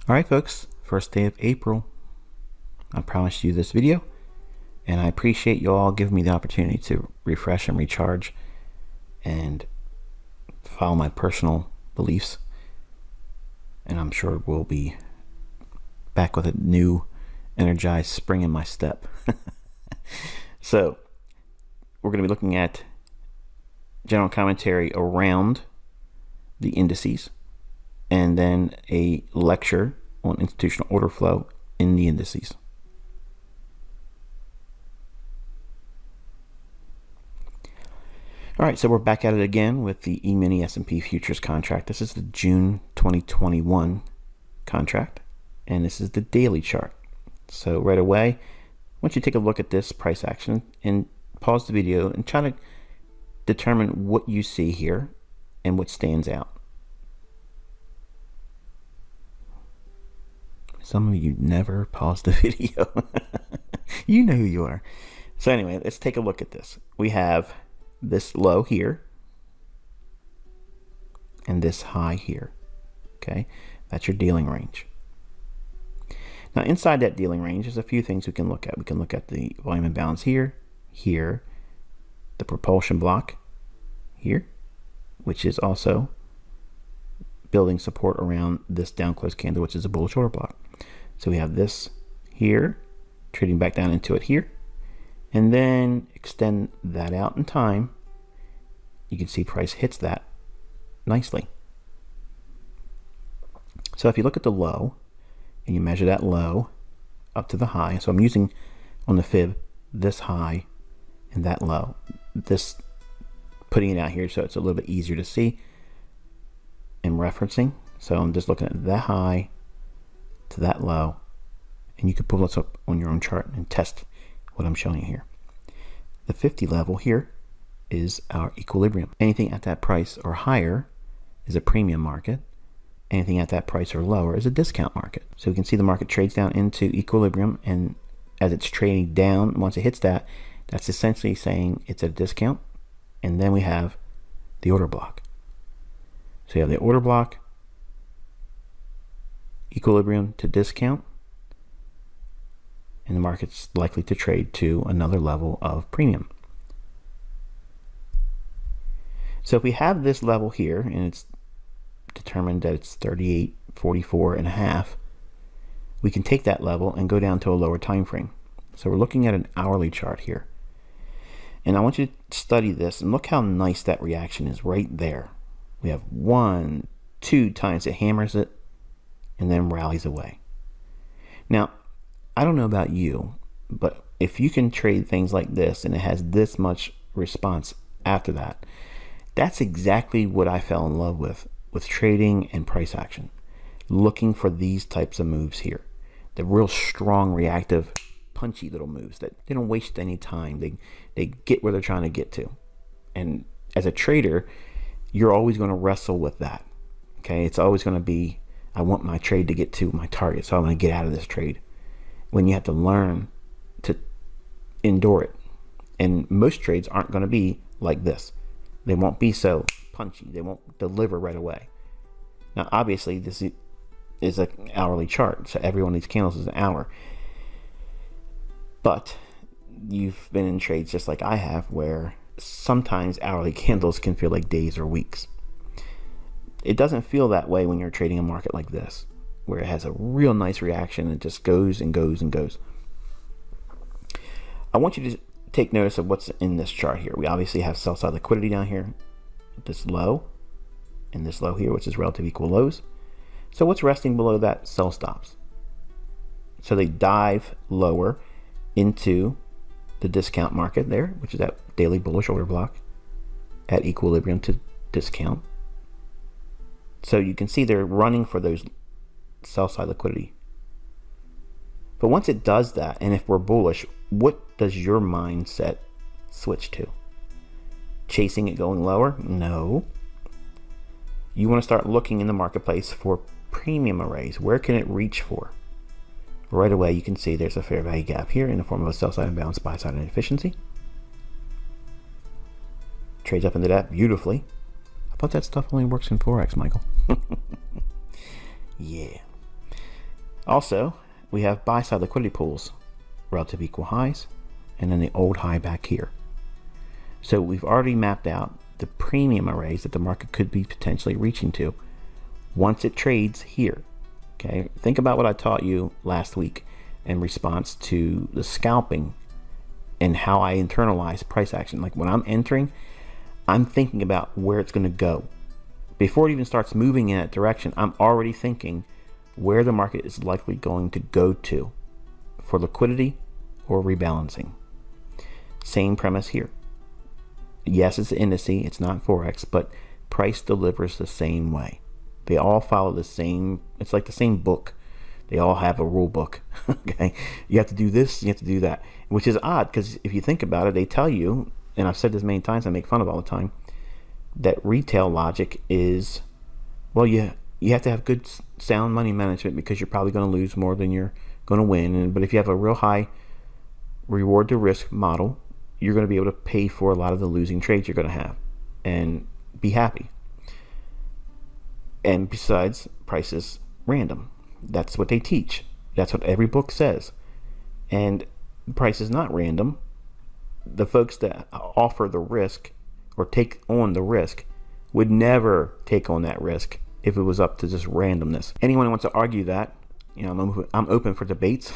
Alright folks, first day of April. I promised you this video, and I appreciate you all giving me the opportunity to refresh and recharge and follow my personal beliefs. And I'm sure we'll be back with a new energized spring in my step. So we're going to be looking at general commentary around the indices, and then a lecture on institutional order flow in the indices. All right, so we're back at it again with the E-mini S&P futures contract. This is the June 2021 contract, and this is the daily chart. So right away, I want you to take a look at this price action and pause the video and try to determine what you see here and what stands out. Some of you never pause the video. You know who you are. So anyway, let's take a look at this. We have this low here and this high here. Okay, that's your dealing range. Now inside that dealing range, there's a few things we can look at. We can look at the volume imbalance here, the propulsion block here, which is also building support around this down close candle, which is a bullish order block. So we have this here, trading back down into it here, and then extend that out in time. You can see price hits that nicely. So if you look at the low and you measure that low up to the high, so I'm using on the fib this high and that low, this putting it out here so it's a little bit easier to see and referencing. So I'm just looking at that high to that low, and you can pull this up on your own chart and test what I'm showing you here. The 50 level here is our equilibrium. Anything at that price or higher is a premium market. Anything at that price or lower is a discount market. So we can see the market trades down into equilibrium, and as it's trading down, once it hits that, that's essentially saying it's at a discount. And then we have the order block. So you have the order block, equilibrium to discount, and the market's likely to trade to another level of premium. So if we have this level here, and it's determined that it's 38.44 and a half, we can take that level and go down to a lower time frame. So we're looking at an hourly chart here. And I want you to study this and look how nice that reaction is right there. We have 1, 2 times it hammers it and then rallies away. Now, I don't know about you, but if you can trade things like this and it has this much response after that, that's exactly what I fell in love with trading and price action. Looking for these types of moves here. The real strong, reactive, punchy little moves that they don't waste any time. They get where they're trying to get to. And as a trader, you're always going to wrestle with that. Okay, it's always going to be, I want my trade to get to my target, so I'm going to get out of this trade. When you have to learn to endure it. And most trades aren't going to be like this. They won't be so punchy. They won't deliver right away. Now, obviously, this is an hourly chart, so every one of these candles is an hour. But you've been in trades just like I have, where sometimes hourly candles can feel like days or weeks. It doesn't feel that way when you're trading a market like this, where it has a real nice reaction and just goes and goes and goes. I want you to take notice of what's in this chart here. We obviously have sell side liquidity down here, this low, and this low here, which is relative equal lows. So what's resting below that? Sell stops. So they dive lower into the discount market there, which is that daily bullish order block at equilibrium to discount. So you can see they're running for those sell side liquidity. But once it does that, and if we're bullish, what does your mindset switch to? Chasing it going lower? No. You want to start looking in the marketplace for premium arrays. Where can it reach for? Right away, you can see there's a fair value gap here in the form of a sell side imbalance, buy side inefficiency. Trades up into that beautifully. I thought that stuff only works in Forex, Michael. Yeah. Also, we have buy side liquidity pools, relative equal highs, and then the old high back here. So we've already mapped out the premium arrays that the market could be potentially reaching to once it trades here. Okay, think about what I taught you last week in response to the scalping and how I internalize price action. Like when I'm entering, I'm thinking about where it's going to go. Before it even starts moving in that direction, I'm already thinking where the market is likely going to go to for liquidity or rebalancing. Same premise here. Yes, it's an indice, it's not Forex, but price delivers the same way. They all follow the same, it's like the same book. They all have a rule book. Okay, you have to do this, you have to do that, which is odd because if you think about it, they tell you, and I've said this many times, I make fun of all the time, that retail logic is, well, you have to have good sound money management because you're probably going to lose more than you're going to win. But if you have a real high reward to risk model, you're going to be able to pay for a lot of the losing trades you're going to have and be happy. And besides, price is random. That's what they teach. That's what every book says. And price is not random. The folks that offer the risk or take on the risk would never take on that risk if it was up to just randomness. Anyone who wants to argue that, you know, I'm open for debates.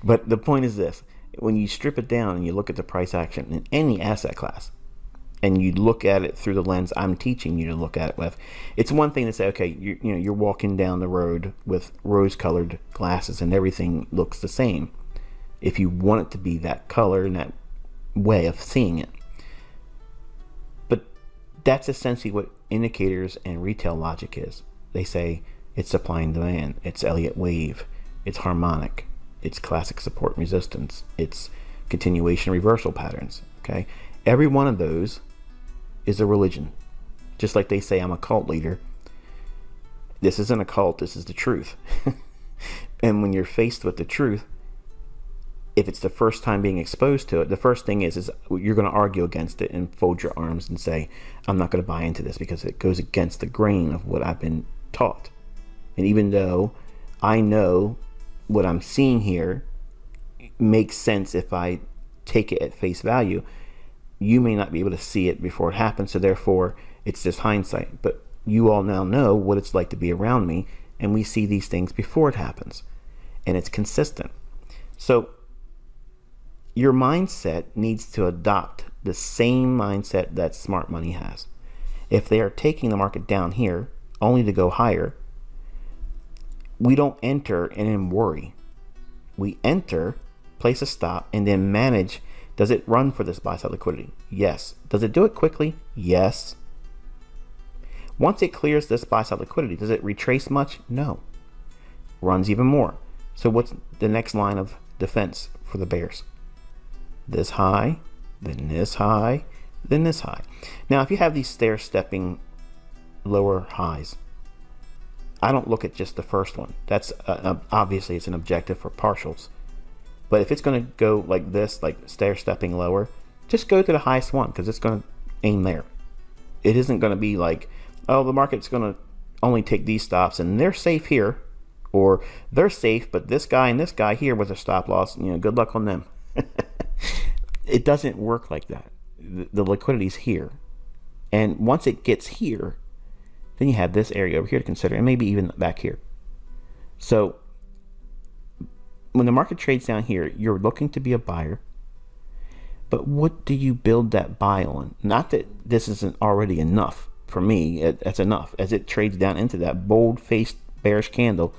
But the point is this: when you strip it down and you look at the price action in any asset class, and you look at it through the lens I'm teaching you to look at it with, it's one thing to say, okay, you're walking down the road with rose-colored glasses and everything looks the same. If you want it to be that color and that way of seeing it. But that's essentially what indicators and retail logic is. They say it's supply and demand, it's Elliott wave, it's harmonic, it's classic support and resistance, it's continuation reversal patterns. Okay, every one of those is a religion. Just like they say I'm a cult leader, this isn't a cult, this is the truth. And when you're faced with the truth, if it's the first time being exposed to it, the first thing is you're going to argue against it and fold your arms and say, I'm not going to buy into this because it goes against the grain of what I've been taught. And even though I know what I'm seeing here makes sense if I take it at face value, you may not be able to see it before it happens, so therefore it's just hindsight. But you all now know what it's like to be around me, and we see these things before it happens, and it's consistent. So your mindset needs to adopt the same mindset that smart money has. If they are taking the market down here only to go higher, we don't enter and then worry. We enter, place a stop, and then manage. Does it run for this buy side liquidity? Yes. Does it do it quickly? Yes. Once it clears this buy side liquidity, does it retrace much? No. Runs even more. So what's the next line of defense for the bears? This high, then this high, then this high. Now, if you have these stair-stepping lower highs, I don't look at just the first one. That's obviously it's an objective for partials. But if it's going to go like this, like stair-stepping lower, just go to the highest one because it's going to aim there. It isn't going to be like, oh, the market's going to only take these stops and they're safe here, or they're safe, but this guy and this guy here was a stop loss. You know, good luck on them. It doesn't work like that. The liquidity's here, and once it gets here, then you have this area over here to consider, and maybe even back here. So when the market trades down here, you're looking to be a buyer, but what do you build that buy on? Not that this isn't already enough. For me, that's enough. As it trades down into that bold-faced bearish candle,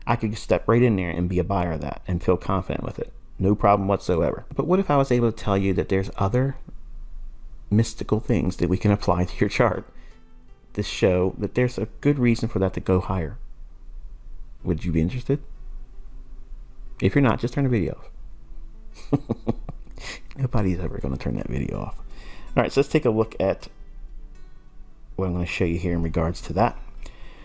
I could step right in there and be a buyer of that and feel confident with it. No problem whatsoever. But what if I was able to tell you that there's other mystical things that we can apply to your chart to show that there's a good reason for that to go higher? Would you be interested? If you're not, just turn the video off. Nobody's ever going to turn that video off. All right, so let's take a look at what I'm going to show you here in regards to that.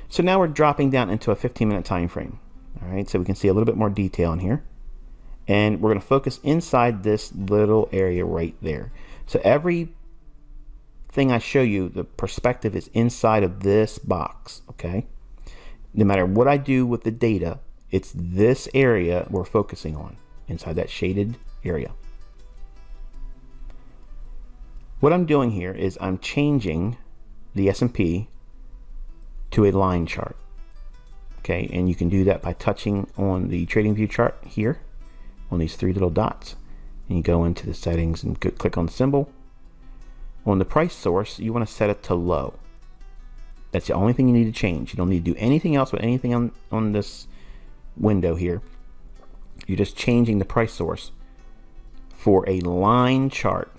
So now we're dropping down into a 15-minute time frame. All right, so we can see a little bit more detail in here. And we're going to focus inside this little area right there. So everything I show you, the perspective is inside of this box, okay? No matter what I do with the data, It's this area we're focusing on, inside that shaded area. What I'm doing here is I'm changing the S&P to a line chart. Okay, and you can do that by touching on the TradingView chart here on these three little dots, and you go into the settings and click on the symbol. On the price source, you want to set it to low. That's the only thing you need to change. You don't need to do anything else with anything on this window here. You're just changing the price source for a line chart,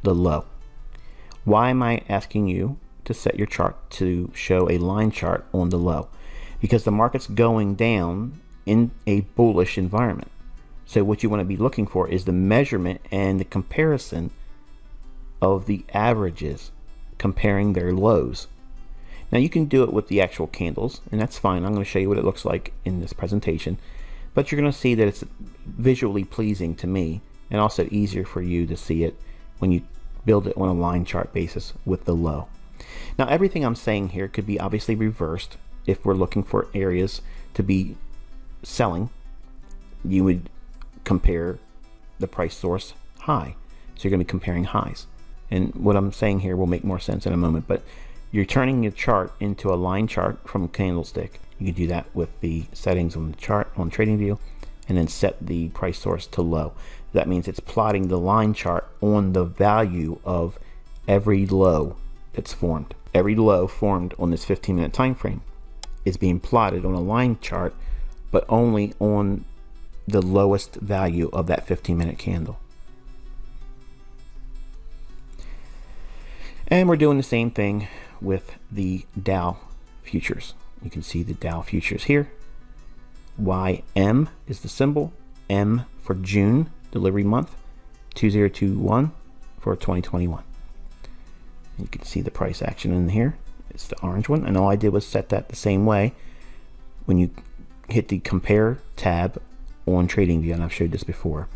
the low. Why am I asking you to set your chart to show a line chart on the low? Because the market's going down in a bullish environment. So what you want to be looking for is the measurement and the comparison of the averages comparing their lows. Now you can do it with the actual candles, and that's fine. I'm going to show you what it looks like in this presentation, but you're going to see that it's visually pleasing to me, and also easier for you to see it when you build it on a line chart basis with the low. Now everything I'm saying here could be obviously reversed. If we're looking for areas to be selling, you would compare the price source high. So you're going to be comparing highs. And what I'm saying here will make more sense in a moment, but you're turning your chart into a line chart from candlestick. You can do that with the settings on the chart on TradingView, and then set the price source to low. That means it's plotting the line chart on the value of every low that's formed. Every low formed on this 15-minute time frame is being plotted on a line chart, but only on the lowest value of that 15-minute candle. And we're doing the same thing with the Dow futures. You can see the Dow futures here. YM is the symbol, M for June delivery month, 2021 for 2021. You can see the price action in here. It's the orange one, and all I did was set that the same way. When you hit the compare tab on TradingView, and I've showed this before,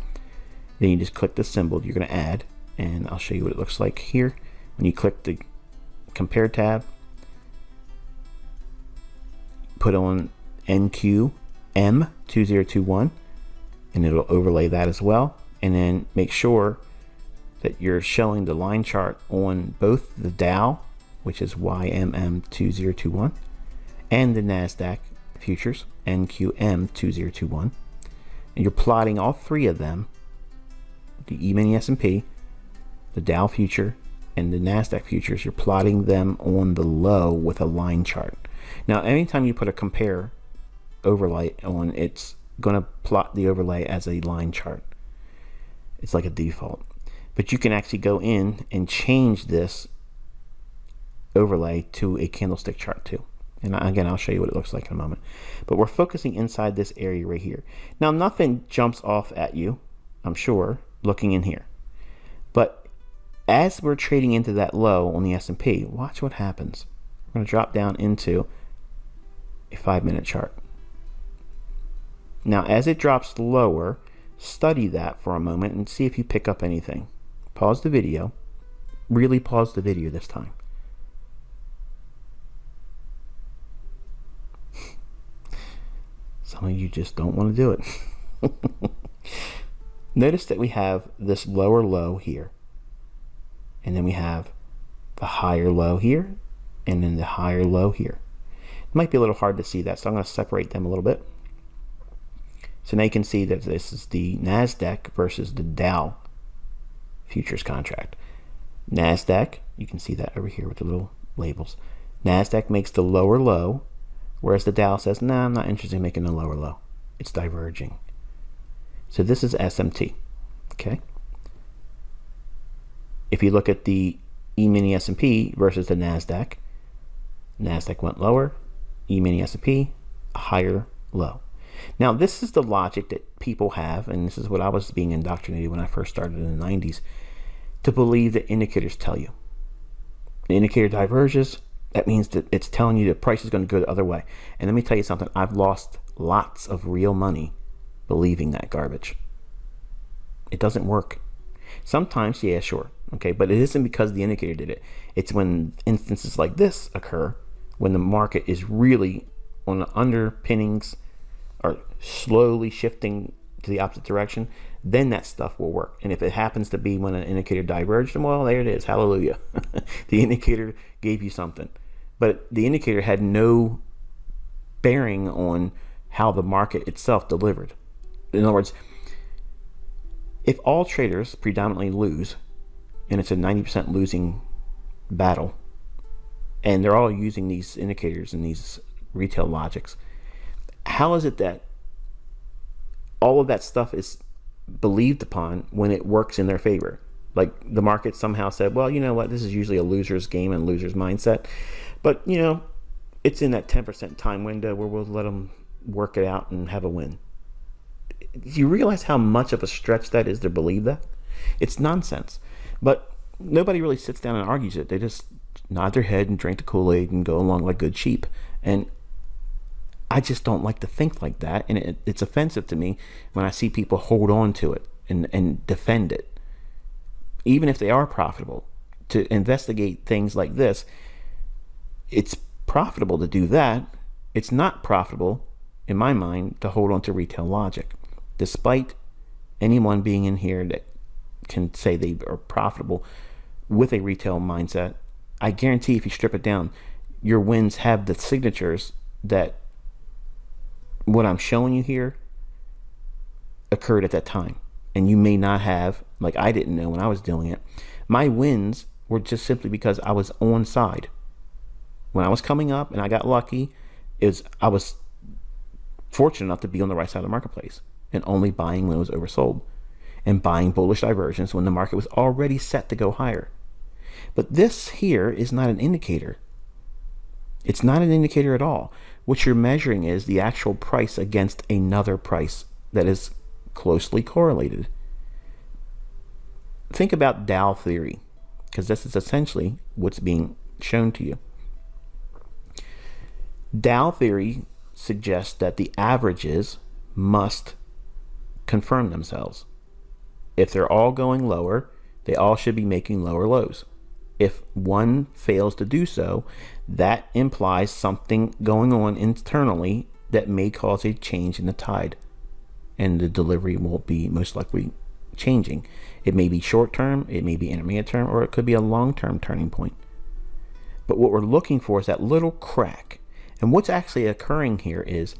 then you just click the symbol you're going to add, and I'll show you what it looks like here. When you click the compare tab, put on NQM2021, and it'll overlay that as well. And then make sure that you're showing the line chart on both the Dow, which is YMM2021, and the NASDAQ futures, NQM2021. And you're plotting all three of them, the E-mini S&P, the Dow future, and the NASDAQ futures. You're plotting them on the low with a line chart. Now, anytime you put a compare overlay on, it's going to plot the overlay as a line chart. It's like a default. But you can actually go in and change this overlay to a candlestick chart too. And again, I'll show you what it looks like in a moment. But we're focusing inside this area right here. Now, nothing jumps off at you, I'm sure, looking in here. But as we're trading into that low on the S&P, watch what happens. We're going to drop down into a 5-minute chart. Now, as it drops lower, study that for a moment and see if you pick up anything. Pause the video. Really pause the video this time. Some of you just don't want to do it. Notice that we have this lower low here, and then we have the higher low here, and then the higher low here. It might be a little hard to see that, so I'm going to separate them a little bit. So now you can see that this is the NASDAQ versus the Dow futures contract. NASDAQ, you can see that over here with the little labels. NASDAQ makes the lower low, whereas the Dow says, nah, I'm not interested in making a lower low. It's diverging. So this is SMT, okay? If you look at the E-mini S&P versus the NASDAQ, NASDAQ went lower, E-mini S&P, a higher low. Now, this is the logic that people have, and this is what I was being indoctrinated when I first started in the 90s, to believe that indicators tell you. The indicator diverges, that means that it's telling you the price is going to go the other way. And let me tell you something, I've lost lots of real money believing that garbage. It doesn't work. Sometimes, yeah, sure, okay, but it isn't because the indicator did it. It's when instances like this occur, when the market is really on the underpinnings are slowly shifting to the opposite direction, then that stuff will work. And if it happens to be when an indicator diverged, well, there it is. Hallelujah. The indicator gave you something. But the indicator had no bearing on how the market itself delivered. In other words, if all traders predominantly lose, and it's a 90% losing battle, and they're all using these indicators and these retail logics, how is it that all of that stuff is believed upon when it works in their favor? Like the market somehow said, well, you know what, this is usually a loser's game and loser's mindset, but you know, it's in that 10% time window where we'll let them work it out and have a win. Do you realize how much of a stretch that is to believe that? It's nonsense. But nobody really sits down and argues it. They just nod their head and drink the Kool-Aid and go along like good sheep. And I just don't like to think like that. And it's offensive to me when I see people hold on to it and defend it. Even if they are profitable, to investigate things like this, it's profitable to do that. It's not profitable, in my mind, to hold on to retail logic. Despite anyone being in here that can say they are profitable with a retail mindset, I guarantee if you strip it down, your wins have the signatures that what I'm showing you here occurred at that time. And you may not have, like I didn't know when I was doing it. My wins were just simply because I was on side. When I was coming up and I got lucky, I was fortunate enough to be on the right side of the marketplace and only buying when it was oversold and buying bullish divergence when the market was already set to go higher. But this here is not an indicator. It's not an indicator at all. What you're measuring is the actual price against another price that is closely correlated. Think about Dow theory, because this is essentially what's being shown to you. Dow theory suggests that the averages must confirm themselves. If they're all going lower, they all should be making lower lows. If one fails to do so, that implies something going on internally that may cause a change in the tide, and the delivery will be most likely changing. It may be short term, it may be intermediate term, or it could be a long-term turning point. But what we're looking for is that little crack. And what's actually occurring here is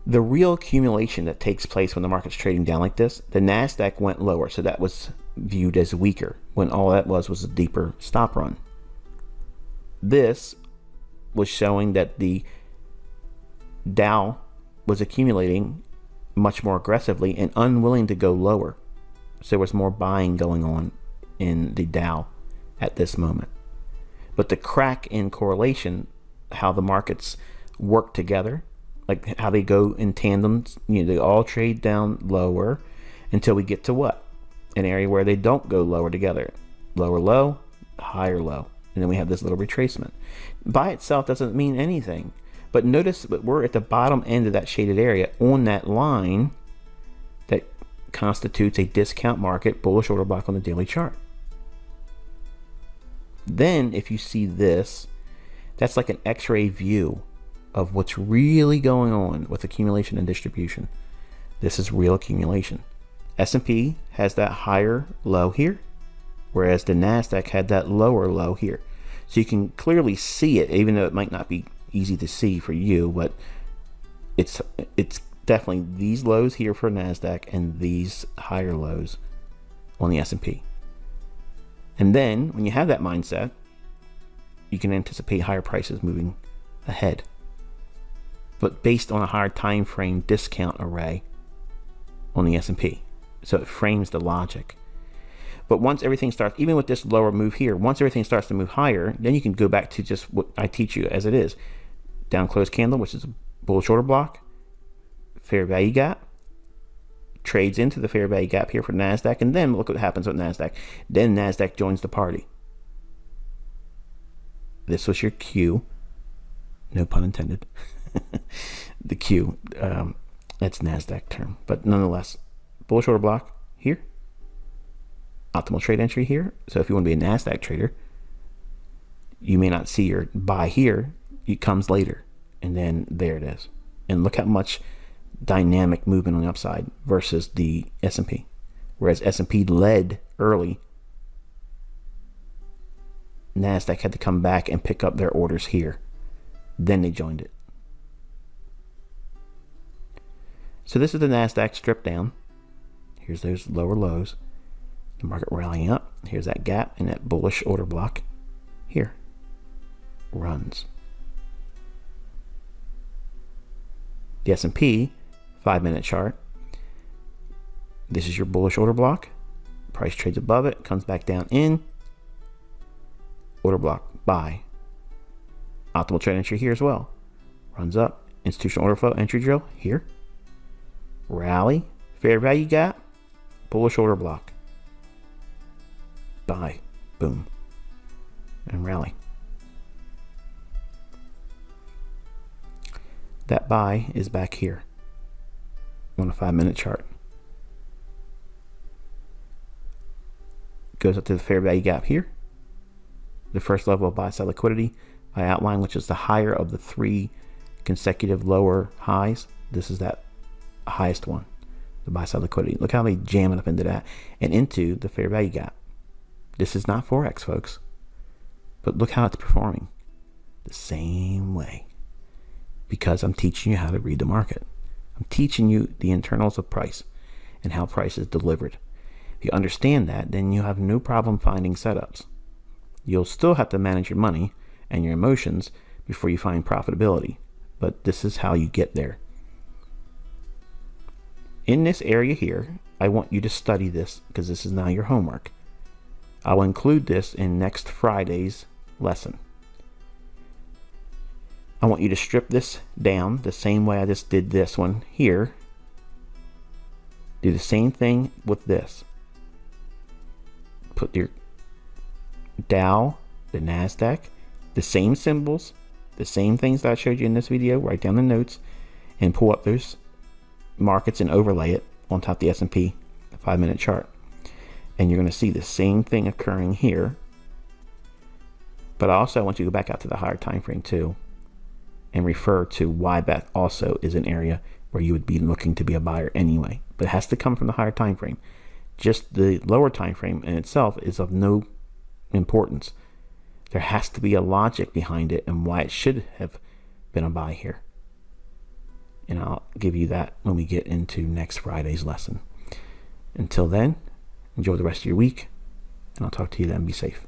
the real accumulation that takes place when the market's trading down like this. The NASDAQ went lower, so that was viewed as weaker when all that was a deeper stop run. This was showing that the Dow was accumulating much more aggressively and unwilling to go lower. So there was more buying going on in the Dow at this moment. But the crack in correlation, how the markets work together, like how they go in tandem, they all trade down lower until we get to what? An area where they don't go lower together. Lower low, higher low. And then we have this little retracement. By itself doesn't mean anything. But notice that we're at the bottom end of that shaded area on that line that constitutes a discount market bullish order block on the daily chart. Then if you see this, that's like an X-ray view of what's really going on with accumulation and distribution. This is real accumulation. S&P has that higher low here, whereas the NASDAQ had that lower low here. So you can clearly see it, even though it might not be easy to see for you, but it's definitely these lows here for NASDAQ and these higher lows on the S&P. And then when you have that mindset, you can anticipate higher prices moving ahead, but based on a higher time frame discount array on the S&P. So it frames the logic. But once everything starts, even with this lower move here, once everything starts to move higher, then you can go back to just what I teach you as it is. Down close candle, which is a bullish order block, fair value gap, trades into the fair value gap here for NASDAQ, and then look what happens with NASDAQ. Then NASDAQ joins the party. This was your Q, no pun intended. The Q, that's NASDAQ term, but nonetheless, bullish order block here, optimal trade entry here. So if you want to be a NASDAQ trader, you may not see your buy here. It comes later, and then there it is. And look how much dynamic movement on the upside versus the S&P. Whereas S&P led early, NASDAQ had to come back and pick up their orders here. Then they joined it. So this is the NASDAQ stripped down. Here's those lower lows. The market rallying up. Here's that gap and that bullish order block. Here. Runs. The S&P 5-minute chart. This is your bullish order block. Price trades above it, comes back down in. Order block, buy. Optimal trade entry here as well. Runs up. Institutional order flow, entry drill here. Rally, fair value gap, bullish order block. Buy, boom, and rally. That buy is back here on a 5-minute chart. Goes up to the fair value gap here. The first level of buy side liquidity I outlined, which is the higher of the 3 consecutive lower highs. This is that highest one, the buy side liquidity. Look how they jam it up into that and into the fair value gap. This is not Forex, folks, but look how it's performing the same way, because I'm teaching you how to read the market. I'm teaching you the internals of price and how price is delivered. If you understand that, then you have no problem finding setups. You'll still have to manage your money and your emotions before you find profitability, but this is how you get there. In this area here, I want you to study this because this is now your homework. I'll include this in next Friday's lesson. I want you to strip this down the same way I just did this one here. Do the same thing with this. Put your Dow, the NASDAQ, the same symbols, the same things that I showed you in this video, write down the notes, and pull up those markets and overlay it on top of the S&P 5-minute chart. And you're going to see the same thing occurring here. But I also want you to go back out to the higher time frame too and refer to why that also is an area where you would be looking to be a buyer anyway. But it has to come from the higher time frame. Just the lower time frame in itself is of no importance. There has to be a logic behind it and why it should have been a buy here. And I'll give you that when we get into next Friday's lesson. Until then, enjoy the rest of your week, and I'll talk to you then. Be safe.